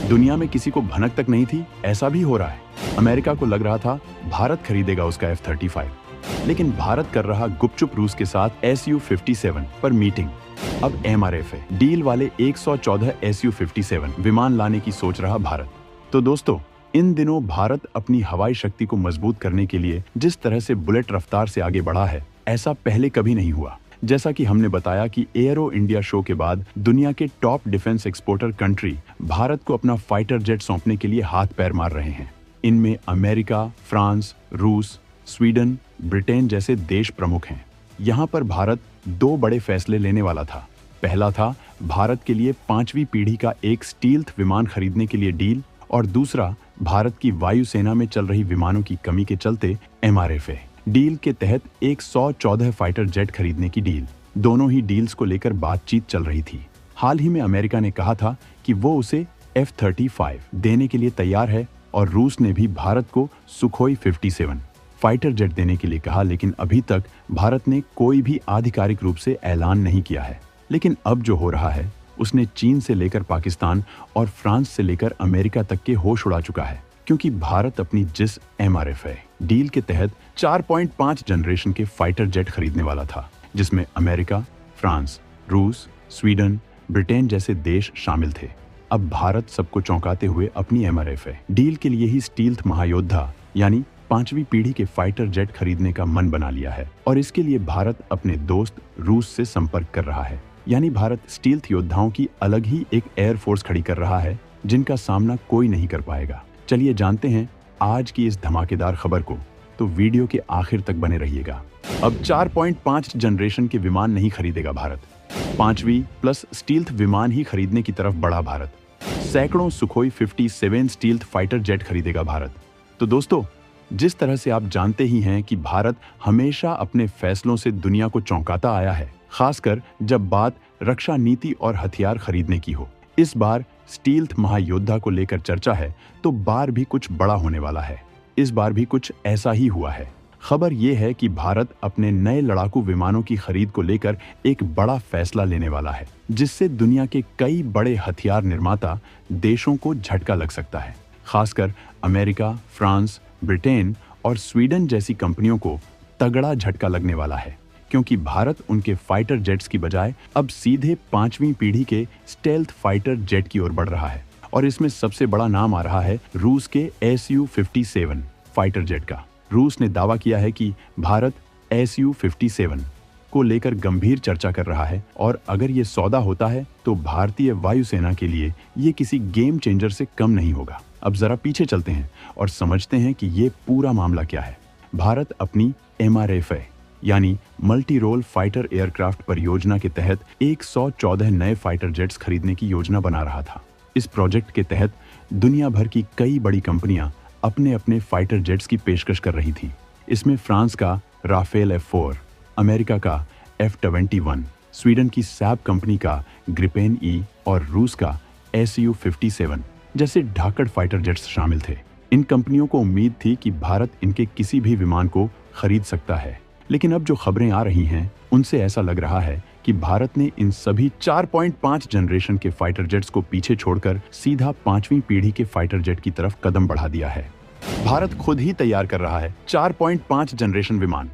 दुनिया में किसी को भनक तक नहीं थी ऐसा भी हो रहा है। अमेरिका को लग रहा था भारत खरीदेगा उसका F-35, लेकिन भारत कर रहा गुपचुप रूस के साथ Su-57 पर मीटिंग। अब MRF डील वाले 114 Su-57 विमान लाने की सोच रहा भारत। तो दोस्तों, इन दिनों भारत अपनी हवाई शक्ति को मजबूत करने के लिए जिस तरह से बुलेट रफ्तार से आगे बढ़ा है, ऐसा पहले कभी नहीं हुआ। जैसा कि हमने बताया कि एयरो इंडिया शो के बाद दुनिया के top defence exporter country Bharat को अपना फाइटर जेट सौंपने के लिए हाथ पैर मार रहे हैं। इनमें अमेरिका, फ्रांस, रूस, स्वीडन, ब्रिटेन जैसे देश प्रमुख हैं। यहाँ पर भारत दो बड़े फैसले लेने वाला था। पहला था भारत के लिए 5वीं पीढ़ी का एक स्टील्थ विमान खरीदने के लिए डील, और दूसरा भारत की वायुसेना में चल रही विमानों की कमी के चलते MRF डील के तहत 114 फाइटर जेट खरीदने की डील। दोनों ही डील्स को लेकर बातचीत चल रही थी। हाल ही में अमेरिका ने कहा था कि वो उसे F-35 देने के लिए तैयार है, और रूस ने भी भारत को सुखोई 57 फाइटर जेट देने के लिए कहा, लेकिन अभी तक भारत ने कोई भी आधिकारिक रूप से ऐलान नहीं किया है। लेकिन अब जो हो रहा है उसने चीन से लेकर पाकिस्तान और फ्रांस से लेकर अमेरिका तक के होश उड़ा चुका है, क्योंकि भारत अपनी जिस MRF डील के तहत 4.5 जनरेशन के फाइटर जेट खरीदने वाला था, जिसमें अमेरिका, फ्रांस, रूस, स्वीडन, ब्रिटेन जैसे देश शामिल थे। अब भारत सबको चौंकाते हुए अपनी MRF डील के लिए ही स्टील्थ महायोद्धा यानी 5वीं पीढ़ी के फाइटर जेट खरीदने का मन बना लिया है, और इसके लिए भारत अपने दोस्त रूस से संपर्क कर रहा है। यानी भारत स्टील्थ योद्धाओं की अलग ही एक एयरफोर्स खड़ी कर रहा है, जिनका सामना कोई नहीं कर पाएगा। चलिए जानते हैं आज की इस धमाकेदार खबर को, तो वीडियो के आखिर तक बने रहिएगा। अब 4.5 जनरेशन के विमान नहीं खरीदेगा भारत, 5वीं प्लस स्टील्थ विमान ही खरीदने की तरफ बढ़ा भारत। सैकड़ों सुखोई 57 स्टील्थ फाइटर जेट खरीदेगा भारत। तो दोस्तों, जिस तरह से आप जानते ही हैं कि भारत हमेशा अपने फैसलों से दुनिया को चौंकाता आया है, खासकर जब बात रक्षा नीति और हथियार खरीदने की हो। इस बार स्टील्थ महायोद्धा को लेकर चर्चा है, तो बार भी कुछ बड़ा होने वाला है। इस बार भी कुछ ऐसा ही हुआ है। खबर यह है कि भारत अपने नए लड़ाकू विमानों की खरीद को लेकर एक बड़ा फैसला लेने वाला है, जिससे दुनिया के कई बड़े हथियार निर्माता देशों को झटका लग सकता है। खासकर अमेरिका, फ्रांस, ब्रिटेन और स्वीडन जैसी कंपनियों को तगड़ा झटका लगने वाला है, क्योंकि भारत उनके फाइटर जेट्स की बजाय अब सीधे 5वीं पीढ़ी के स्टेल्थ फाइटर जेट की ओर बढ़ रहा है। और इसमें सबसे बड़ा नाम आ रहा है रूस के Su-57 फाइटर जेट का। रूस ने दावा किया है कि भारत Su-57 को लेकर गंभीर चर्चा कर रहा है, और अगर ये सौदा होता है तो भारतीय वायुसेना के लिए ये किसी गेम चेंजर से कम नहीं होगा। अब जरा पीछे चलते हैं और समझते हैं कि ये पूरा मामला क्या है। भारत अपनी MRF यानी मल्टी रोल फाइटर एयरक्राफ्ट परियोजना के तहत 114 नए फाइटर जेट्स खरीदने की योजना बना रहा था। इस प्रोजेक्ट के तहत दुनिया भर की कई बड़ी कंपनियां अपने अपने फाइटर जेट्स की पेशकश कर रही थी। इसमें फ्रांस का राफेल F4, अमेरिका का F-21, स्वीडन की सैब कंपनी का ग्रिपेन E और रूस का Su-57 जैसे ढाकड़ फाइटर जेट्स शामिल थे। इन कंपनियों को उम्मीद थी कि भारत इनके किसी भी विमान को खरीद सकता है, लेकिन अब जो खबरें आ रही हैं उनसे ऐसा लग रहा है कि भारत ने इन सभी 4.5 जनरेशन के फाइटर जेट्स को पीछे छोड़कर सीधा 5वीं पीढ़ी के फाइटर जेट की तरफ कदम बढ़ा दिया है। भारत खुद ही तैयार कर रहा है 4.5 जनरेशन विमान।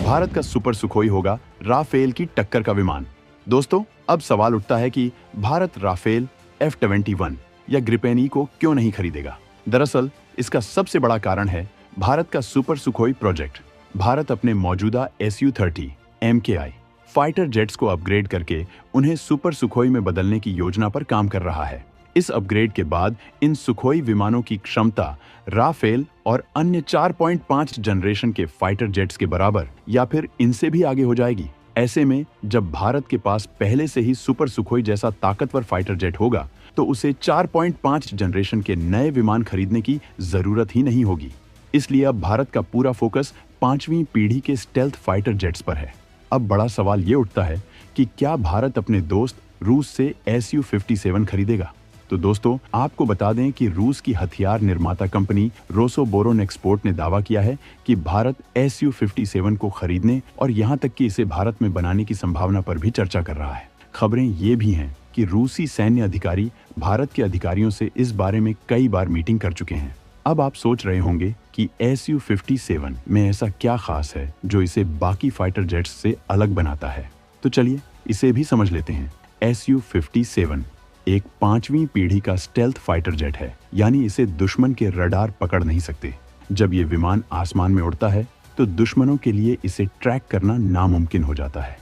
भारत का सुपर सुखोई होगा राफेल की टक्कर का विमान। दोस्तों, अब सवाल उठता है कि भारत राफेल, F-21 या ग्रिपेन E को क्यों नहीं खरीदेगा। दरअसल इसका सबसे बड़ा कारण है भारत का सुपर सुखोई प्रोजेक्ट। भारत अपने मौजूदा Su-30 MKI फाइटर जेट्स को अपग्रेड करके उन्हें सुपर सुखोई में बदलने की योजना पर काम कर रहा है। इस अपग्रेड के बाद इन सुखोई विमानों की क्षमता राफेल और अन्य 4.5 जनरेशन के फाइटर जेट्स के बराबर या फिर इनसे भी आगे हो जाएगी। ऐसे में जब भारत के पास पहले से ही सुपर सुखोई जैसा ताकतवर फाइटर जेट होगा, तो उसे 4.5 जनरेशन के नए विमान खरीदने की जरूरत ही नहीं होगी। इसलिए अब भारत का पूरा फोकस 5वीं पीढ़ी के स्टेल्थ फाइटर जेट्स पर है। अब बड़ा सवाल ये उठता है कि क्या भारत अपने दोस्त रूस से Su-57 खरीदेगा। तो दोस्तों, आपको बता दें कि रूस की हथियार निर्माता कंपनी रोसोबोरोनेक्सपोर्ट ने दावा किया है कि भारत Su-57 को खरीदने और यहां तक कि इसे भारत में बनाने की संभावना पर भी चर्चा कर रहा है। खबरें ये भी हैं कि कि रूसी सैन्य अधिकारी भारत के अधिकारियों से इस बारे में कई बार मीटिंग कर चुके हैं। अब आप सोच रहे होंगे कि Su-57 में ऐसा क्या खास है जो इसे बाकी फाइटर जेट्स से अलग बनाता है। तो चलिए इसे भी समझ लेते हैं। Su-57 एक 5वीं पीढ़ी का स्टेल्थ फाइटर जेट है, यानी इसे दुश्मन के रडार पकड़ नहीं सकते। जब ये विमान आसमान में उड़ता है तो दुश्मनों के लिए इसे ट्रैक करना नामुमकिन हो जाता है।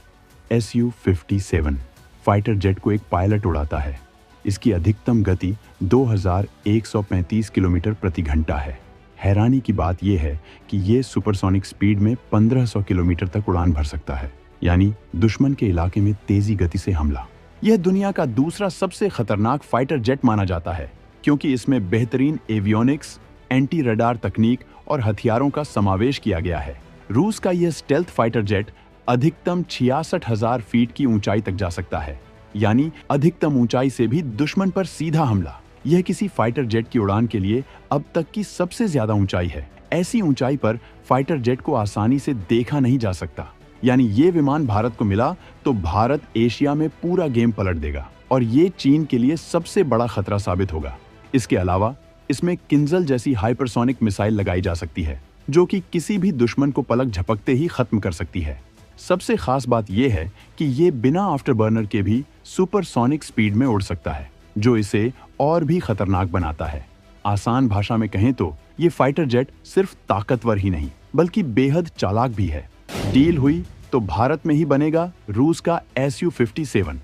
Su-57 फाइटर जेट को एक पायलट उड़ाता है। इसकी अधिकतम गति 2135 किलोमीटर प्रति घंटा है। हैरानी की बात यह है कि ये सुपरसोनिक स्पीड में 1500 किलोमीटर तक उड़ान भर सकता है, यानी दुश्मन के इलाके में तेजी गति से हमला। यह दुनिया का दूसरा सबसे खतरनाक फाइटर जेट माना जाता है, क्योंकि इसमें बेहतरीन एवियोनिक्स, एंटी रडार तकनीक और हथियारों का समावेश किया गया है। रूस का यह स्टेल्थ फाइटर जेट अधिकतम 66,000 फीट की ऊंचाई तक जा सकता है, यानी अधिकतम ऊंचाई से भी दुश्मन पर सीधा हमला। यह किसी फाइटर जेट की उड़ान के लिए अब तक की सबसे ज्यादा ऊंचाई है। ऐसी ऊंचाई पर फाइटर जेट को आसानी से देखा नहीं जा सकता, यानी ये विमान भारत को मिला तो भारत एशिया में पूरा गेम पलट देगा और ये चीन के लिए सबसे बड़ा खतरा साबित होगा। इसके अलावा इसमें किंजल जैसी हाइपरसोनिक मिसाइल लगाई जा सकती है, जो कि किसी भी दुश्मन को पलक झपकते ही खत्म कर सकती है। सबसे खास बात यह है कि ये बिना आफ्टरबर्नर के भी सुपरसोनिक स्पीड में उड़ सकता है, जो इसे और भी खतरनाक बनाता है। आसान भाषा में कहें तो ये फाइटर जेट सिर्फ ताकतवर ही नहीं बल्कि बेहद चालाक भी है। डील हुई तो भारत में ही बनेगा रूस का Su-57।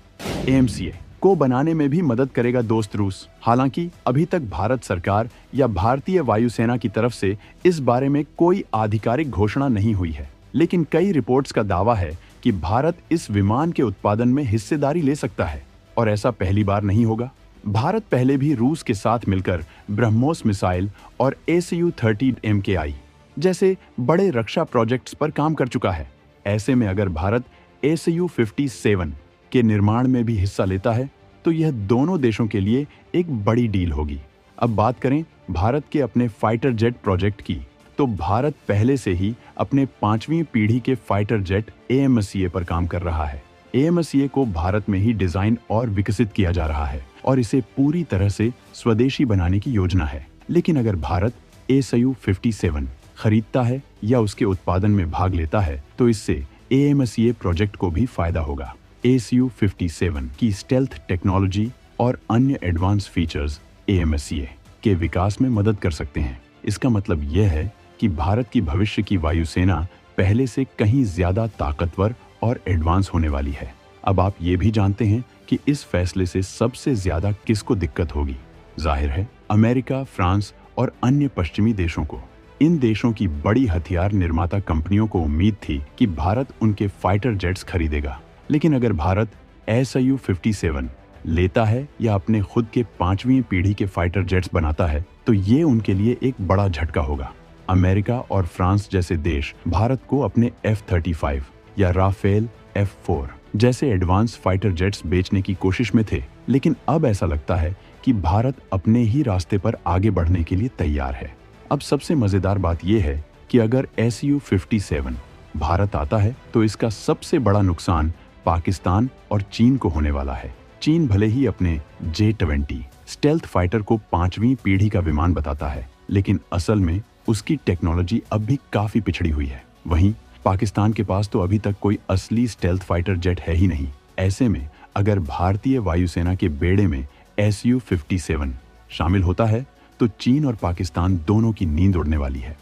AMCA को बनाने में भी मदद करेगा दोस्त रूस। हालांकि अभी तक भारत सरकार या भारतीय वायुसेना की तरफ से इस बारे में कोई आधिकारिक घोषणा नहीं हुई है, लेकिन कई रिपोर्ट्स का दावा है कि भारत इस विमान के उत्पादन में हिस्सेदारी ले सकता है, और ऐसा पहली बार नहीं होगा। भारत पहले भी रूस के साथ मिलकर ब्रह्मोस मिसाइल और Su-30 MKI जैसे बड़े रक्षा प्रोजेक्ट्स पर काम कर चुका है। ऐसे में अगर भारत Su-57 के निर्माण में भी हिस्सा लेता है तो यह दोनों देशों के लिए एक बड़ी डील होगी। अब बात करें भारत के अपने फाइटर जेट प्रोजेक्ट की, तो भारत पहले से ही अपने 5वीं पीढ़ी के फाइटर जेट AMCA पर काम कर रहा है। AMCA को भारत में ही डिजाइन और विकसित किया जा रहा है और इसे पूरी तरह से स्वदेशी बनाने की योजना है। लेकिन अगर भारत Su-57 खरीदता है या उसके उत्पादन में भाग लेता है तो इससे AMCA प्रोजेक्ट को भी फायदा होगा। Su-57 की स्टेल्थ टेक्नोलॉजी और अन्य एडवांस फीचर्स AMCA के विकास में मदद कर सकते हैं। इसका मतलब यह है कि भारत की भविष्य की वायुसेना पहले से कहीं ज्यादा ताकतवर और एडवांस होने वाली है। अब आप ये भी जानते हैं कि इस फैसले से सबसे ज्यादा किसको दिक्कत होगी। जाहिर है अमेरिका, फ्रांस और अन्य पश्चिमी देशों को। इन देशों की बड़ी हथियार निर्माता कंपनियों को उम्मीद थी कि भारत उनके फाइटर जेट्स खरीदेगा, लेकिन अगर भारत Su-57 लेता है या अपने खुद के 5वीं पीढ़ी के फाइटर जेट्स बनाता है तो ये उनके लिए एक बड़ा झटका होगा। अमेरिका और फ्रांस जैसे देश भारत को अपने F-35 या राफेल F-4 जैसे एडवांस फाइटर जेट्स बेचने की कोशिश में थे, लेकिन अब ऐसा लगता है कि भारत अपने ही रास्ते पर आगे बढ़ने के लिए तैयार है। अब सबसे मजेदार बात यह है कि अगर Su-57 भारत आता है तो इसका सबसे बड़ा नुकसान पाकिस्तान और चीन को होने वाला है। चीन भले ही अपने J-20 स्टेल्थ फाइटर को 5वीं पीढ़ी का विमान बताता है, लेकिन असल में उसकी टेक्नोलॉजी अब भी काफी पिछड़ी हुई है। वहीं पाकिस्तान के पास तो अभी तक कोई असली स्टेल्थ फाइटर जेट है ही नहीं। ऐसे में अगर भारतीय वायुसेना के बेड़े में Su-57 शामिल होता है तो चीन और पाकिस्तान दोनों की नींद उड़ने वाली है।